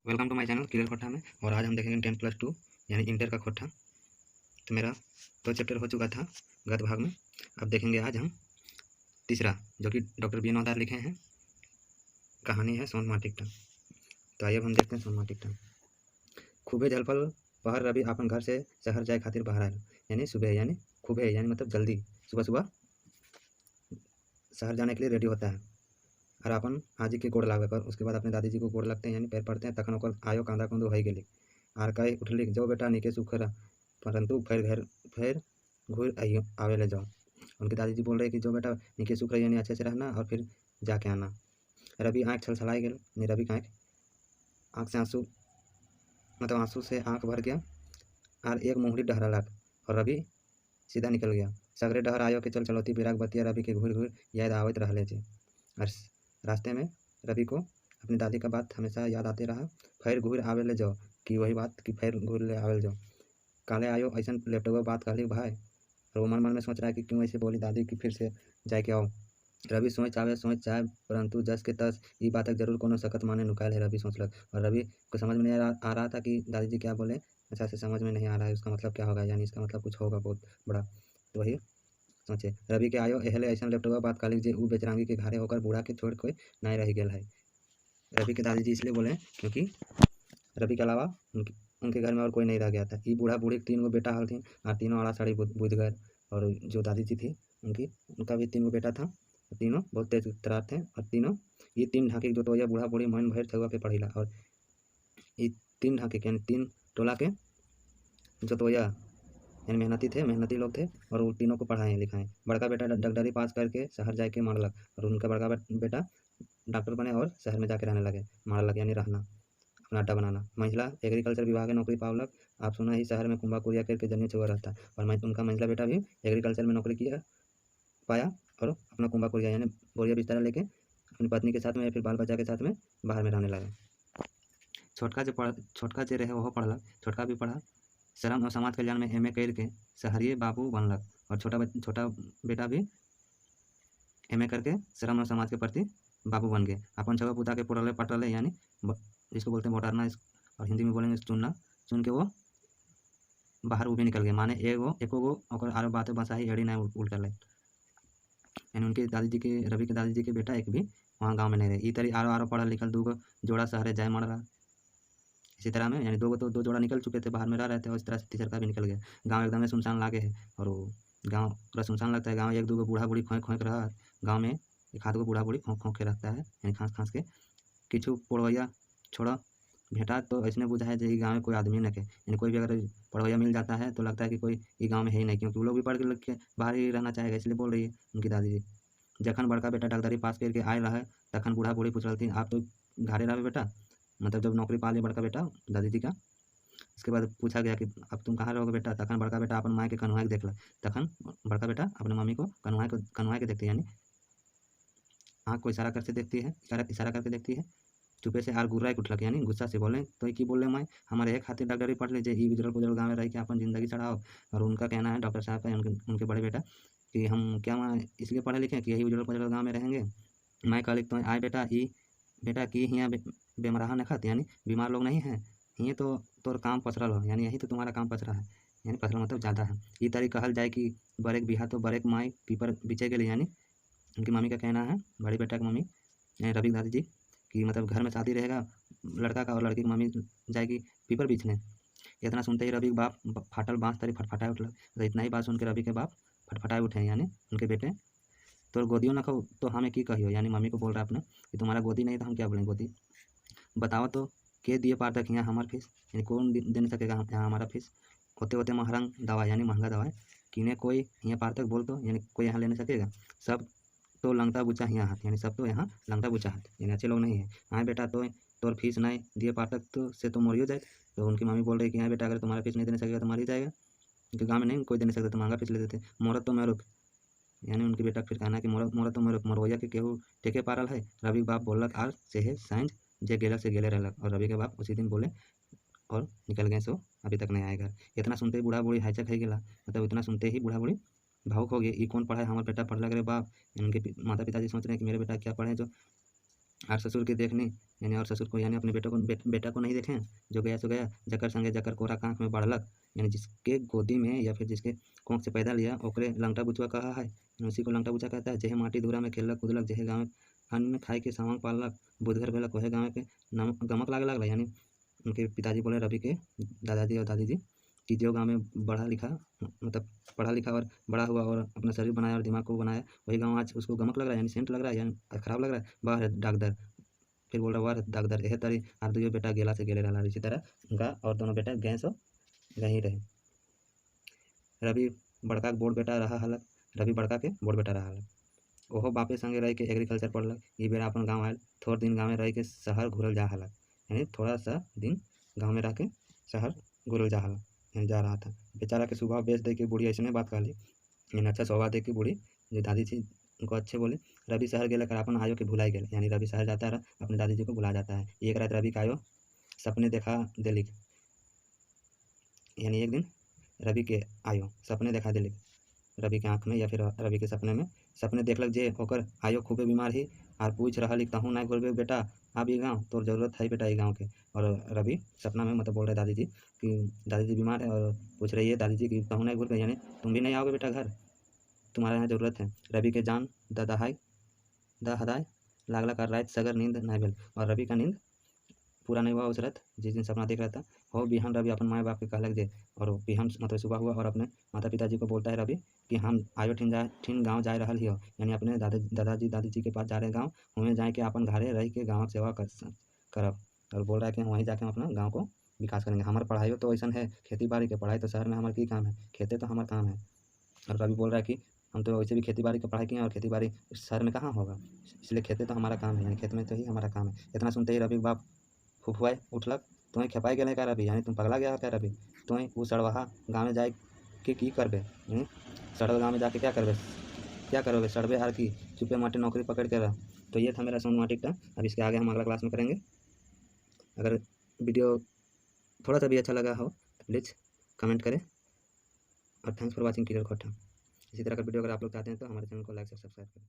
Welcome to my channel clear खोटा में। और आज हम देखेंगे 10+2 यानी इंटर का खोटा। तो मेरा 2 चैप्टर हो चुका था गत भाग में। अब देखेंगे आज हम तीसरा, जो कि डॉक्टर बी नौदार लिखे हैं। कहानी है सोनमा टिकटा। तो आइए अब हम देखते हैं सोनमा टिकटा। खूबे जलपल पहर रवि अपन घर से शहर जाए खातिर बाहर आयल, यानी सुबह, यानी खूबे यानी मतलब जल्दी, सुबह सुबह शहर जाने के लिए रेडी होता है। और अपन आजी के गोड़ लागे पर उसके बाद अपने दादी जी को गोड़ लगते हैं, यानी पैर पड़ते हैं। तखन ओकर आयो कांदा कुंदो हो गेली आर कई उठली, जो बेटा निके सुखरा परंतु फिर घूर आइयो आवे ले जाओ। उनकी दादी जी बोल रहे कि जो बेटा निके सुख रही, यानी अच्छे से रहना और फिर जाके आना। रवि आँख छलछलाई गेल, यानी रवि का आँख से आंसू, मतलब आंसू से आँख भर गया और एक मुंहड़ी डहरा लग और रवि सीधा निकल गया। सगरे डहर आयो के चल चलौती बिराग बतिया रवि के घूर घूर याद आवत रहले थे। और रास्ते में रवि को अपनी दादी का बात हमेशा याद आते रहा। फिर घूर आवे ले जाओ, कि वही बात कि फिर घूर ले आवे ले जाओ। काले आयो ऐसा लैपटॉप बात काली भाई, और वो मन मन में सोच रहा है कि क्यों ऐसे बोली दादी कि फिर से जाए के आओ। रवि सोच जाए परंतु जस के तस ये बात जरूर कोनो सख्त माने नुकायल है, रवि सोचलक। और रवि को समझ में नहीं आ रहा था कि दादी जी क्या बोले। अच्छा से समझ में नहीं आ रहा है उसका मतलब क्या होगा, यानी इसका मतलब कुछ होगा बहुत बड़ा। तो वही सोचे रवि के आयो एहले ऐसा लैपटॉप बात काली जे ऊ बेचरांगी के घरे होकर बूढ़ा के छोड़ कोई नहीं रह गेल है। रवि के दादी जी इसलिए बोले क्योंकि रवि के अलावा उनके घर में और कोई नहीं रह गया था। ये बूढ़ा बूढ़ी 3 गो बेटा हथिन और तीनों आड़ा साड़ी बुझ गए। और जो दादी जी थी उनका भी 3 गो बेटा था। तीनों बहुत तेज तरार थे और तीनों ये 3 ढाके जो तो यह बूढ़ा बूढ़ी मन भर छुआ के पढ़ेला। और ये 3 ढाके यानी 3 टोला के जो तो यह यानी मेहनती लोग थे और वो तीनों को पढ़ाएं लिखाएं। बड़का बेटा डॉक्टरी पास करके शहर जाके मारलक और उनका बड़का बेटा डॉक्टर बने और शहर में जाके रहने लगे, मारलक यानी रहना, अपना अड्डा बनाना। महिला एग्रीकल्चर विभाग में नौकरी पावलक। आप सुना ही शहर में कुंभा कुरिया करके जमीन चुआ रहता। और उनका महिला बेटा भी एग्रीकल्चर में नौकरी किया पाया और अपना कुंभा कुरिया यानी बोरिया बिस्तर लेके अपनी पत्नी के साथ में या फिर बाल बच्चा के साथ में बाहर में रहने लगा। छोटका जो रहे वो पढ़लक, छोटका भी पढ़ा, श्रम और समाज कल्याण में MA करके शहरीय बाबू बनलक। और छोटा बेटा भी MA करके श्रम और समाज के प्रति बाबू बन गए। अपन छवा पुता के पढ़ले पटले यानी जिसको बोलते हैं वोटारना, और हिंदी में बोलेंगे चुनना, चुन के वो बाहर वो भी निकल गए, माने एको गो और आरो बातें बसाही एड़ी नहीं उल्टल है। यानी उनके दादी जी के, रवि के दादी जी के बेटा एक भी वहाँ गाँव में नहीं रहे। ई तरी आरो पढ़ल लिखल 2 गो जोड़ा शहरे जाए मर रहा। इसी तरह में यानी 2 जोड़ा निकल चुके थे, बाहर में रह रहे थे और इस तरह से तीसरा का भी निकल गया। गाँव एकदम सुनसान लागे है और वो गाँव पूरा सुनसान लगता है। गाँव 1-2 गो बूढ़ा बूढ़ी खोंक रहा है। गाँव में 1-आध गो बूढ़ा बूढ़ी खोंक के रखता है, यानी खाँस के। किछु पढ़वैया छोड़ा भेटा तो ऐसने बुझाए जो गाँव में कोई आदमी नहीं है, यानी कोई भी अगर पढ़वैया मिल जाता है तो लगता है कि कोई ये गाँव में है ही नहीं, क्योंकि वो लोग भी पढ़ के लिख के बाहर ही रहना चाहेगा, इसलिए बोल रही है उनकी दादी जी। जखन बड़का बेटा डॉक्टरी पास करके आए रहा तखन बूढ़ा बूढ़ी पूछ रही, आप तो घरे रहे बेटा, मतलब जब नौकरी पा लिया बड़का बेटा दादी जी का। इसके बाद पूछा गया कि अब तुम कहाँ रहोगे बेटा। तखन बड़का बेटा अपन माँ के कन्हुआ के देखल। तखन बड़का बेटा अपने मम्मी को कन्हुआ के देखते, यानी आँख को इशारा करके देखती है, इशारा करके देखती है। चुपे से आर गुर्रा के उठलक, यानी गुस्सा से बोले तो कि बोले मैं हमारे एक खातिर डॉक्टरी पढ़ लीजिए, ई गुजरल गाँव में रह के अपन ज़िंदगी चढ़ाओ। और उनका कहना है, डॉक्टर साहब का, उनके बड़े बेटा, कि हम क्या वहाँ इसलिए पढ़े लिखे कि यही उजरल गाँव में रहेंगे। मैं कहली तो आए बेटा कि हियाँ बेमराहा न खत, यानी बीमार लोग नहीं हैं, हियाँ तो तोर काम पसरल हो, यानी यही तो तुम्हारा काम पसरा है, यानी पसरल मतलब ज़्यादा है। ये तरी कहल जाए कि बरेक बिहा तो बरेक माई पीपर बिचे गेली, यानी उनकी मम्मी का कहना है, बड़ी बेटा की मम्मी यानी रवि दादी जी, कि मतलब घर में शादी रहेगा लड़का का और लड़की की मम्मी जाएगी पीपर बीचने। इतना सुनते ही रवि के बाप फाटल बाँस तरी फटफटाए उठल। तो इतना ही बात सुन के रवि के बाप फटफटाए उठे, यानी उनके बेटे, तोर गोदियों न खाओ तो हमें की कहियो, यानी मम्मी को बोल रहा है अपना कि तुम्हारा गोदी नहीं तो हम क्या बोलें गोदी। बताओ तो के दिए पार तक यहाँ हमार फीस, यानी कौन दे नहीं सकेगा यहाँ हमारा फीस। होते होते महंग दवा, यानी महंगा दवा किने कोई यहाँ पार तक बोल तो, यानी कोई यहाँ ले नहीं सकेगा। सब तो लंगता बुचा यहाँ हाथ, यानी सब तो यहाँ लंगता बुचा हाथ, यानी अच्छे लोग नहीं है। हाँ बेटा तो तोर फीस नहीं दिए पार तक तो से तो मरियो जाए। तो उनकी मम्मी बोल रही कि हाँ बेटा अगर तुम्हारा फीस नहीं देने सकेगा तो मर ही जाएगा, क्योंकि गाँव में नहीं कोई दे नहीं सकता तो महंगा फीस ले देते। मोरत तो मैं यानी उनके बेटा फिर कहना कि मोरा तो मरवैया के केहू टेके पारल है। रवि के बाप बोलक आर सेहे साइंज जे गेला से गेले रहलक। और रवि के बाप उसी दिन बोले और निकल गए, सो अभी तक नहीं आए घर। इतना सुनते ही बूढ़ा बूढ़ी हाईचक है गेला, मतलब इतना सुनते ही बूढ़ा बूढ़ी भावुक हो गए। ये कौन पढ़ा है हमारे बेटा पढ़ लग रहे बाप। उनके माता पिताजी सोच रहे हैं कि मेरे बेटा क्या पढ़े जो और ससुर की देखनी, यानी और ससुर को यानी अपने बेटा को नहीं देखें, जो गया सो गया, जकर संगे जकर कोरा कांख में बढ़लक, यानी जिसके गोदी में या फिर जिसके कोख से पैदा लिया ओकरे लंगटा बुचवा कहा है, उसी को लंगटा बुचा कहता है। जेहे माटी धूरा में खेललक कूदलक, जेहे गाँव अन्न खाई के सावंग पाललक, बुधगर भेलक वहे गाँव के गमक लागे लगला। यानी उनके पिताजी बोले रवि के दादाजी और दादी जी कि जो गाँव में पढ़ा लिखा, मतलब पढ़ा लिखा और बड़ा हुआ और अपना शरीर बनाया और दिमाग को बनाया, वही गाँव आज उसको गमक लग रहा है, यानी सेंट लग रहा है, यानी खराब लग रहा है। वाह रे डाकदर, फिर बोल रहा वाह रे डाकदर, यह तरी आर दुइयो बेटा गेला से गेले रहा। इसी तरह उनका और दोनों बेटा गए सो गहीं रहे। रवि बड़का के बोड़ बेटा रहा हलक, रवि बड़का के बोड़ बेटा रहा हलक। ओहो बापे संगे रह के एग्रीकल्चर पढ़लक। ई बेरा अपन गाँव आयल, थोड़ दिन गाँव में रह के शहर घूरल जा हलक, यानी थोड़ा सा दिन गाँव में रह के शहर घूरल जा हलक, यानी जा रहा था। बेचारा के स्वभाव बेच दे के बूढ़ी ऐसे बात कहली, यानी अच्छा स्वभाव दे के बूढ़ी जो दादी थी उनको अच्छे बोले। रवि शहर गेला कर अपन आयो के भुलाई गेल, यानी रवि शहर जाता है अपने दादी जी को भुला जाता है। एक रात रवि का आयो सपने देखा दिलिक, यानी एक दिन रवि के आयो सपने देखा दिलिक, रवि के आँख में या फिर रवि के सपने में सपने देखलक जे होकर आयो खूबे बीमार ही और पूछ रहा लिख तहूँ ना घुरबे बेटा अब ये गाँव तोर जरूरत है बेटा ये गाँव के। और रवि सपना में मतलब बोल रहे दादी जी कि दादी जी बीमार है और पूछ रही है दादी जी कि तहूँ ना घुरबे, यानी तुम भी नहीं आओगे बेटा घर, तुम्हारे यहाँ ज़रूरत है। रवि के जान दहदाय लागला कर रात सगर नींद नहीं भेल, और रवि का नींद पूरा नहीं हुआ उस रात जिस दिन सपना देख रहा था। हो बिहान रवि अपन माँ बाप के कहलक जे, और बिहान मतलब सुबह हुआ और अपने माता पिताजी को बोलता है रवि कि हम आयो ठीन गाँव जा रहा हियो, यानी अपने दादाजी दादी जी के पास जा रहे गाँव, हमें जाए के अपन घरे रह के गाँव सेवा करब। और बोल रहा है कि वहीं जाके हम अपना गाँव को विकास करेंगे। हमारे पढ़ाई तो ऐसा है खेती बाड़ी के, पढ़ाई तो शहर में हमारे की काम है, खेते तो हमारा काम है। और रवि बोल रहा है कि हम तो वैसे भी खेती बाड़ी का पढ़ाई किए हैं और खेती बाड़ी शहर में कहाँ होगा, इसलिए खेते तो हमारा काम है, यानी खेत में तो ही हमारा काम है। इतना सुनते ही रवि के बाप फुफुआए उठलक, तुम्हें खेपाई गेले का रवि, यानी तुम पगला गया क्या रवि, तुम्हें वो सड़वाहा गाँव में जाए के की करबे, सड़ल गाँव में जाके क्या करोगे सड़बे आर की, चुपे माटे नौकरी पकड़ के रह। तो ये था मेरा सोनोमाटिक का। अब इसके आगे हम अगला क्लास में करेंगे। अगर वीडियो थोड़ा सा भी अच्छा लगा हो तो प्लीज़ कमेंट करें, और थैंक्स फॉर वॉचिंग क्लियर खोटा। इसी तरह का वीडियो अगर आप लोग चाहते हैं तो हमारे चैनल को लाइक और सब्सक्राइब करें।